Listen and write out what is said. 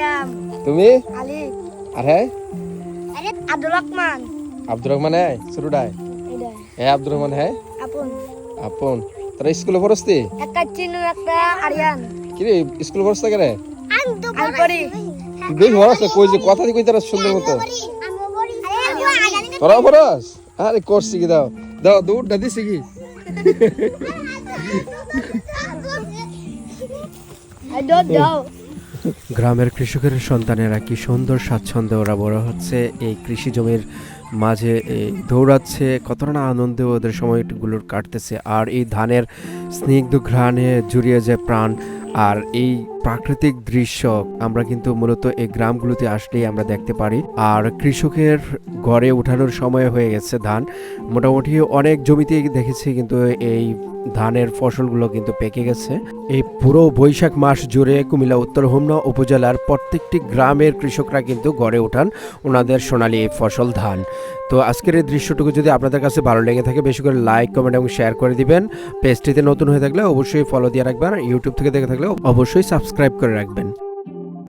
মারিয়াম। তুমি? আলী। আর হ্যাঁ? আরে আব্দুর রহমান। আব্দুর রহমান হ্যাঁ ছোটটাই এটা হ্যাঁ আব্দুর রহমান হ্যাঁ আপন। আপন তারা স্কুলে পড়ছতি একটা চিনু একটা আরিয়ান। কি রে স্কুলে পড়ছ কেরে আমি পড়ি। তুই বেশ বড় আছে কই যে কথা দি কই তারা সুন্দর মতো তোরা পড়স আরে করছি কি দাও দাও দুধটা দিছি কি আই ডোন্ট নো। গ্রামের কৃষকের সন্তানেরা কি সুন্দর স্বাচ্ছন্দ্যে ওরা বড় হচ্ছে এই কৃষি জমির মাঝে দৌড়াচ্ছে, কতটা না আনন্দে ওদের সময়গুলোর কাটতেছে। আর এই ধানের স্নিগ্ধ ঘ্রাণে জুড়িয়ে যায় প্রাণ। আর এই প্রাকৃতিক দৃশ্য আমরা কিন্তু মূলত এই গ্রামগুলোতে আসলেই আমরা দেখতে পারি। আর কৃষকের ঘরে ওঠানোর সময় হয়ে গেছে ধান, মোটামুটি অনেক জমিতে দেখেছি কিন্তু এই ধানের ফসলগুলো কিন্তু পেকে গেছে। এই পুরো বৈশাখ মাস জুড়ে কুমিল্লা উত্তর হোমনা উপজেলার প্রত্যেকটি গ্রামের কৃষকরা কিন্তু গড়ে ওঠান ওনাদের সোনালী এই ফসল ধান। তো আজকের এই দৃশ্যটুকু যদি আপনাদের কাছে ভালো লেগে থাকে বেশি করে লাইক কমেন্ট এবং শেয়ার করে দিবেন। পেজটিতে নতুন হয়ে থাকলে অবশ্যই ফলো দিয়ে রাখবেন, ইউটিউব থেকে দেখে থাকলে অবশ্যই সাবস্ক্রাইব করে রাখবেন।